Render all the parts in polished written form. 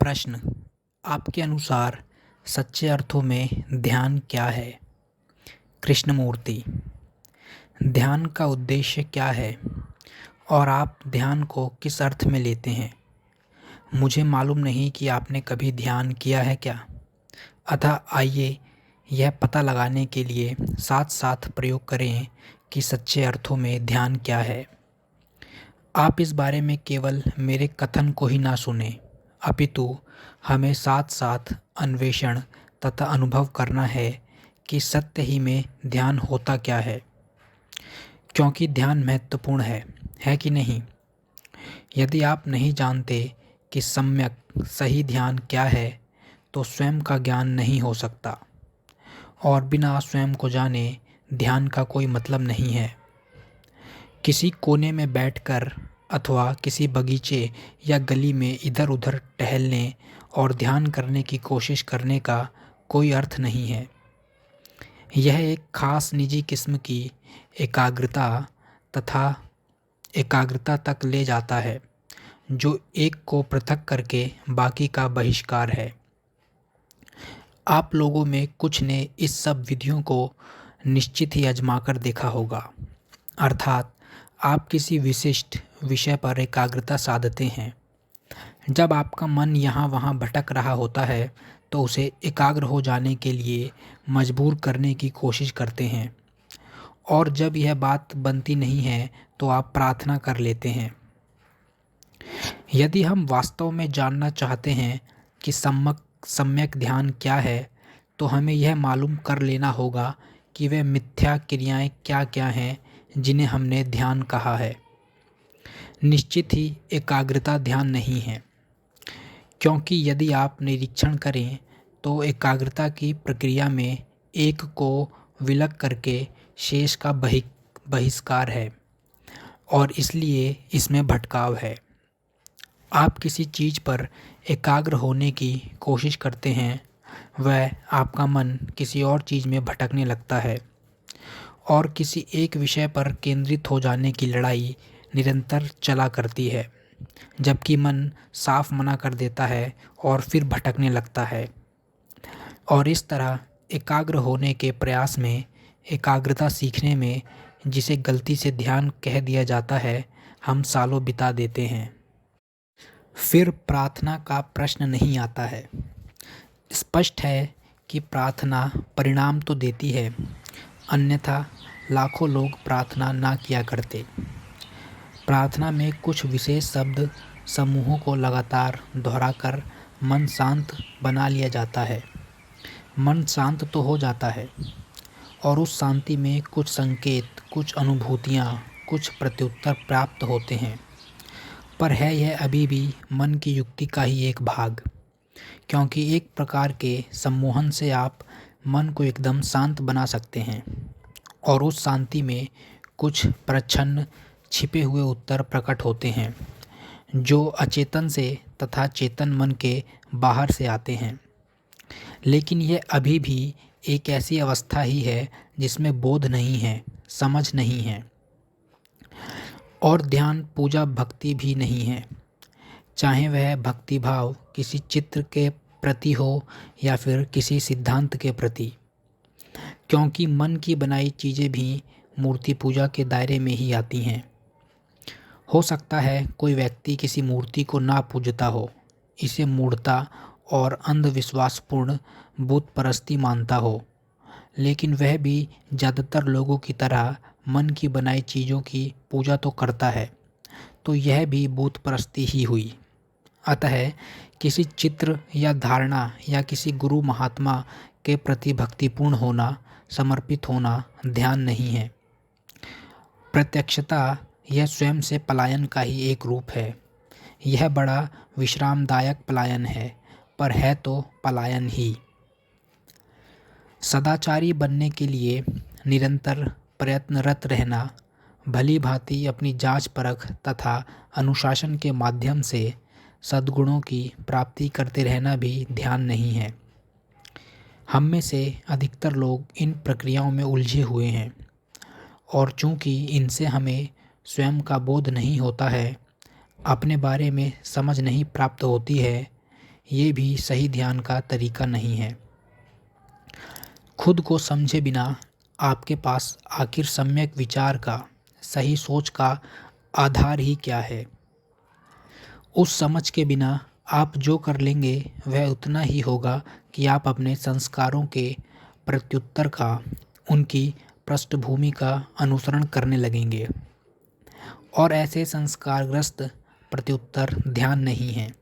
प्रश्न। आपके अनुसार सच्चे अर्थों में ध्यान क्या है? कृष्णमूर्ति। ध्यान का उद्देश्य क्या है और आप ध्यान को किस अर्थ में लेते हैं? मुझे मालूम नहीं कि आपने कभी ध्यान किया है क्या, अतः आइए यह पता लगाने के लिए साथ साथ प्रयोग करें कि सच्चे अर्थों में ध्यान क्या है। आप इस बारे में केवल मेरे कथन को ही ना सुने, अपितु हमें साथ साथ अन्वेषण तथा अनुभव करना है कि सत्य ही में ध्यान होता क्या है, क्योंकि ध्यान महत्वपूर्ण है कि नहीं? यदि आप नहीं जानते कि सम्यक सही ध्यान क्या है, तो स्वयं का ज्ञान नहीं हो सकता, और बिना स्वयं को जाने ध्यान का कोई मतलब नहीं है। किसी कोने में बैठकर अथवा किसी बगीचे या गली में इधर उधर टहलने और ध्यान करने की कोशिश करने का कोई अर्थ नहीं है। यह एक खास निजी किस्म की एकाग्रता तथा एकाग्रता तक ले जाता है, जो एक को पृथक करके बाकी का बहिष्कार है। आप लोगों में कुछ ने इस सब विधियों को निश्चित ही आजमाकर देखा होगा, अर्थात आप किसी विशिष्ट विषय पर एकाग्रता साधते हैं। जब आपका मन यहाँ वहाँ भटक रहा होता है तो उसे एकाग्र हो जाने के लिए मजबूर करने की कोशिश करते हैं, और जब यह बात बनती नहीं है तो आप प्रार्थना कर लेते हैं। यदि हम वास्तव में जानना चाहते हैं कि सम्यक ध्यान क्या है, तो हमें यह मालूम कर लेना होगा कि वे मिथ्या क्रियाएं क्या क्या हैं जिन्हें हमने ध्यान कहा है। निश्चित ही एकाग्रता ध्यान नहीं है, क्योंकि यदि आप निरीक्षण करें तो एकाग्रता की प्रक्रिया में एक को विलग करके शेष का बहिष्कार है, और इसलिए इसमें भटकाव है। आप किसी चीज़ पर एकाग्र होने की कोशिश करते हैं, वह आपका मन किसी और चीज़ में भटकने लगता है, और किसी एक विषय पर केंद्रित हो जाने की लड़ाई निरंतर चला करती है, जबकि मन साफ मना कर देता है और फिर भटकने लगता है। और इस तरह एकाग्र होने के प्रयास में, एकाग्रता सीखने में, जिसे गलती से ध्यान कह दिया जाता है, हम सालों बिता देते हैं। फिर प्रार्थना का प्रश्न नहीं आता है। स्पष्ट है कि प्रार्थना परिणाम तो देती है, अन्यथा लाखों लोग प्रार्थना ना किया करते। प्रार्थना में कुछ विशेष शब्द समूहों को लगातार दोहराकर मन शांत बना लिया जाता है। मन शांत तो हो जाता है, और उस शांति में कुछ संकेत, कुछ अनुभूतियाँ, कुछ प्रत्युत्तर प्राप्त होते हैं, पर है यह अभी भी मन की युक्ति का ही एक भाग, क्योंकि एक प्रकार के सम्मोहन से आप मन को एकदम शांत बना सकते हैं, और उस शांति में कुछ प्रच्छन्न छिपे हुए उत्तर प्रकट होते हैं, जो अचेतन से तथा चेतन मन के बाहर से आते हैं। लेकिन यह अभी भी एक ऐसी अवस्था ही है जिसमें बोध नहीं है, समझ नहीं है, और ध्यान पूजा भक्ति भी नहीं है, चाहे वह भक्ति भाव किसी चित्र के प्रति हो या फिर किसी सिद्धांत के प्रति, क्योंकि मन की बनाई चीज़ें भी मूर्ति पूजा के दायरे में ही आती हैं। हो सकता है कोई व्यक्ति किसी मूर्ति को ना पूजता हो, इसे मूढ़ता और अंधविश्वासपूर्ण बुत परस्ती मानता हो, लेकिन वह भी ज़्यादातर लोगों की तरह मन की बनाई चीज़ों की पूजा तो करता है, तो यह भी बुत परस्ती ही हुई। अतः किसी चित्र या धारणा या किसी गुरु महात्मा के प्रति भक्तिपूर्ण होना, समर्पित होना ध्यान नहीं है। प्रत्यक्षता यह स्वयं से पलायन का ही एक रूप है। यह बड़ा विश्रामदायक पलायन है, पर है तो पलायन ही। सदाचारी बनने के लिए निरंतर प्रयत्नरत रहना, भली भांति अपनी जांच परख तथा अनुशासन के माध्यम से सद्गुणों की प्राप्ति करते रहना भी ध्यान नहीं है। हम में से अधिकतर लोग इन प्रक्रियाओं में उलझे हुए हैं, और चूंकि इनसे हमें स्वयं का बोध नहीं होता है, अपने बारे में समझ नहीं प्राप्त होती है, ये भी सही ध्यान का तरीका नहीं है। खुद को समझे बिना आपके पास आखिर सम्यक विचार का, सही सोच का आधार ही क्या है? उस समझ के बिना आप जो कर लेंगे वह उतना ही होगा कि आप अपने संस्कारों के प्रत्युत्तर का, उनकी पृष्ठभूमि का अनुसरण करने लगेंगे। और ऐसे संस्कारग्रस्त प्रत्युत्तर ध्यान नहीं हैं।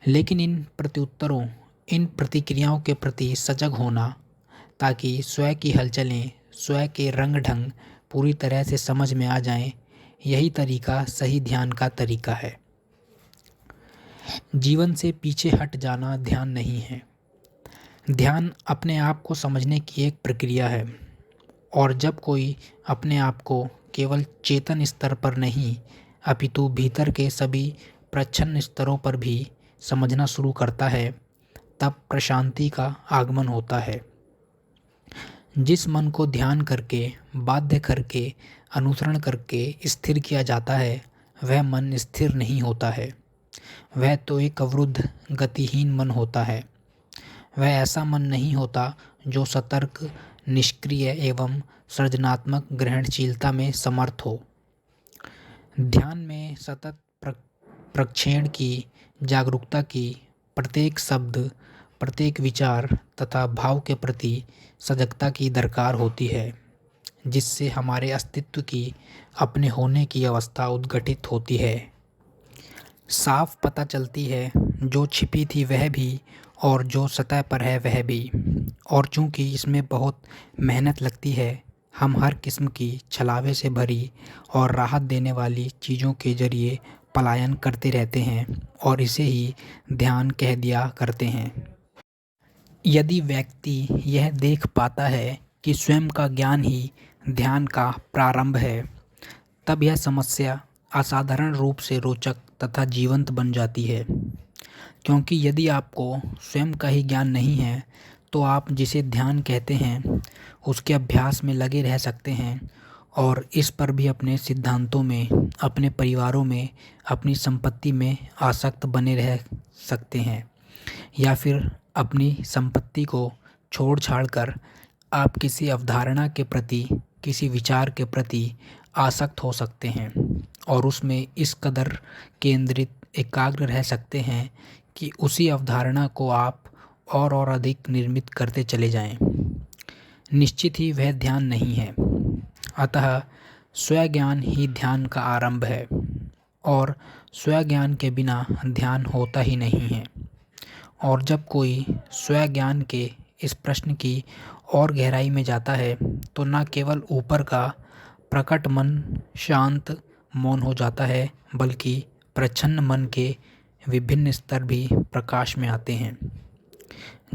लेकिन इन प्रत्युत्तरों, इन प्रतिक्रियाओं के प्रति सजग होना, ताकि स्वयं की हलचलें, स्वयं के रंग ढंग पूरी तरह से समझ में आ जाएं, यही तरीका सही ध्यान का तरीका है। जीवन से पीछे हट जाना ध्यान नहीं है। ध्यान अपने आप को समझने की एक प्रक्रिया है। और जब कोई अपने आप को केवल चेतन स्तर पर नहीं, अपितु भीतर के सभी प्रच्छन्न स्तरों पर भी समझना शुरू करता है, तब प्रशांति का आगमन होता है। जिस मन को ध्यान करके, बाध्य करके, अनुसरण करके स्थिर किया जाता है, वह मन स्थिर नहीं होता है। वह तो एक अवरुद्ध, गतिहीन मन होता है। वह ऐसा मन नहीं होता जो सतर्क, निष्क्रिय एवं सृजनात्मक ग्रहणशीलता में समर्थ हो। ध्यान में सतत प्रक्षेपण की, जागरूकता की, प्रत्येक शब्द, प्रत्येक विचार तथा भाव के प्रति सजगता की दरकार होती है, जिससे हमारे अस्तित्व की, अपने होने की अवस्था उद्घटित होती है। साफ पता चलती है जो छिपी थी वह भी, और जो सतह पर है वह भी। और चूंकि इसमें बहुत मेहनत लगती है, हम हर किस्म की छलावे से भरी और राहत देने वाली चीज़ों के जरिए पलायन करते रहते हैं और इसे ही ध्यान कह दिया करते हैं। यदि व्यक्ति यह देख पाता है कि स्वयं का ज्ञान ही ध्यान का प्रारंभ है, तब यह समस्या असाधारण रूप से रोचक तथा जीवंत बन जाती है। क्योंकि यदि आपको स्वयं का ही ज्ञान नहीं है, तो आप जिसे ध्यान कहते हैं उसके अभ्यास में लगे रह सकते हैं और इस पर भी अपने सिद्धांतों में, अपने परिवारों में, अपनी संपत्ति में आसक्त बने रह सकते हैं। या फिर अपनी संपत्ति को छोड़ छाड़ कर आप किसी अवधारणा के प्रति, किसी विचार के प्रति आसक्त हो सकते हैं और उसमें इस कदर केंद्रित, एकाग्र रह सकते हैं कि उसी अवधारणा को आप और अधिक निर्मित करते चले जाएं। निश्चित ही वह ध्यान नहीं है। अतः स्वज्ञान ही ध्यान का आरंभ है और स्वज्ञान के बिना ध्यान होता ही नहीं है। और जब कोई स्वज्ञान के इस प्रश्न की और गहराई में जाता है, तो न केवल ऊपर का प्रकट मन शांत, मौन हो जाता है, बल्कि प्रच्छन्न मन के विभिन्न स्तर भी प्रकाश में आते हैं।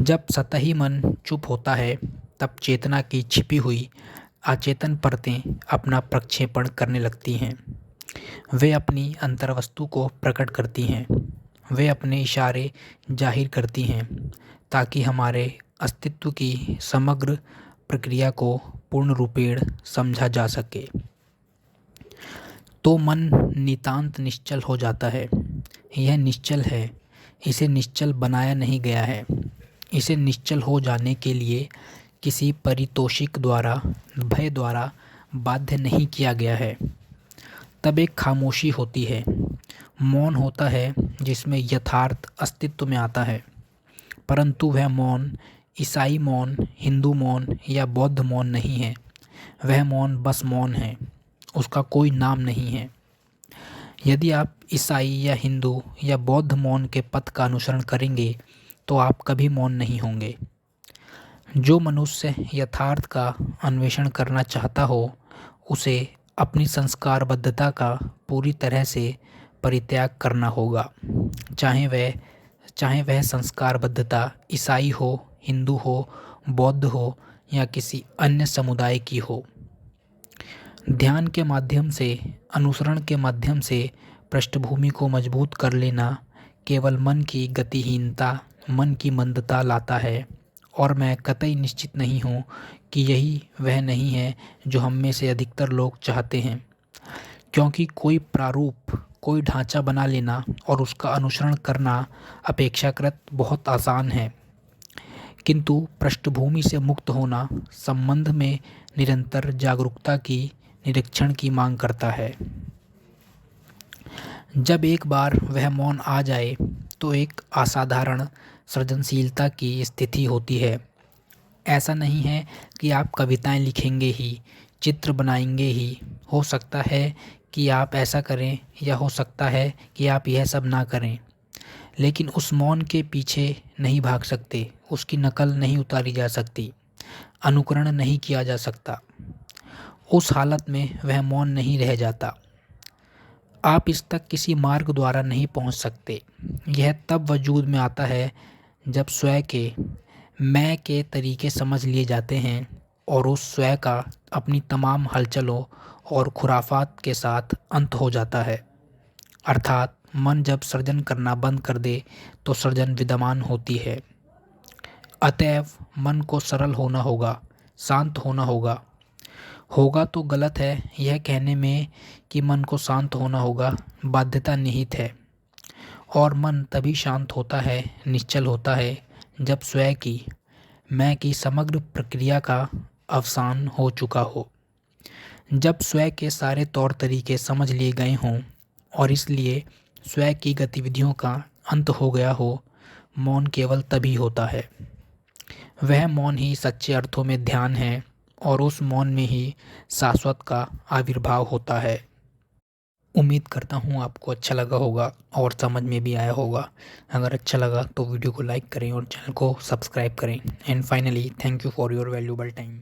जब सतही मन चुप होता है, तब चेतना की छिपी हुई अचेतन परतें अपना प्रक्षेपण करने लगती हैं। वे अपनी अंतर्वस्तु को प्रकट करती हैं। वे अपने इशारे जाहिर करती हैं, ताकि हमारे अस्तित्व की समग्र प्रक्रिया को पूर्ण रूपेण समझा जा सके। तो मन नितांत निश्चल हो जाता है। यह निश्चल है, इसे निश्चल बनाया नहीं गया है। इसे निश्चल हो जाने के लिए किसी परितोषिक द्वारा, भय द्वारा बाध्य नहीं किया गया है। तब एक खामोशी होती है, मौन होता है जिसमें यथार्थ अस्तित्व में आता है। परंतु वह मौन ईसाई मौन, हिंदू मौन या बौद्ध मौन नहीं है। वह मौन बस मौन है, उसका कोई नाम नहीं है। यदि आप ईसाई या हिंदू या बौद्ध मौन के पथ का अनुसरण करेंगे, तो आप कभी मौन नहीं होंगे। जो मनुष्य यथार्थ का अन्वेषण करना चाहता हो, उसे अपनी संस्कारबद्धता का पूरी तरह से परित्याग करना होगा, चाहे वह संस्कारबद्धता ईसाई हो, हिंदू हो, बौद्ध हो या किसी अन्य समुदाय की हो। ध्यान के माध्यम से, अनुसरण के माध्यम से पृष्ठभूमि को मजबूत कर लेना केवल मन की गतिहीनता, मन की मंदता लाता है। और मैं कतई निश्चित नहीं हूँ कि यही वह नहीं है जो हम में से अधिकतर लोग चाहते हैं। क्योंकि कोई प्रारूप, कोई ढांचा बना लेना और उसका अनुसरण करना अपेक्षाकृत बहुत आसान है, किंतु पृष्ठभूमि से मुक्त होना संबंध में निरंतर जागरूकता की निरीक्षण की मांग करता है। जब एक बार वह मौन आ जाए तो एक असाधारण सृजनशीलता की स्थिति होती है। ऐसा नहीं है कि आप कविताएं लिखेंगे ही, चित्र बनाएंगे ही। हो सकता है कि आप ऐसा करें या हो सकता है कि आप यह सब ना करें, लेकिन उस मौन के पीछे नहीं भाग सकते, उसकी नकल नहीं उतारी जा सकती, अनुकरण नहीं किया जा सकता। उस हालत में वह मौन नहीं रह जाता। आप इस तक किसी मार्ग द्वारा नहीं पहुंच सकते। यह तब वजूद में आता है जब स्वयं के मैं के तरीके समझ लिए जाते हैं और उस स्वयं का अपनी तमाम हलचलों और खुराफात के साथ अंत हो जाता है। अर्थात मन जब सृजन करना बंद कर दे तो सृजन विद्यमान होती है। अतएव मन को सरल होना होगा, शांत होना होगा। होगा तो गलत है यह कहने में कि मन को शांत होना होगा, बाध्यता निहित है। और मन तभी शांत होता है, निश्चल होता है, जब स्वयं की मैं की समग्र प्रक्रिया का अवसान हो चुका हो, जब स्वयं के सारे तौर तरीके समझ लिए गए हों और इसलिए स्वयं की गतिविधियों का अंत हो गया हो। मौन केवल तभी होता है। वह मौन ही सच्चे अर्थों में ध्यान है और उस मौन में ही शाश्वत का आविर्भाव होता है। उम्मीद करता हूँ आपको अच्छा लगा होगा और समझ में भी आया होगा। अगर अच्छा लगा तो वीडियो को लाइक करें और चैनल को सब्सक्राइब करें। And finally thank you for your valuable time.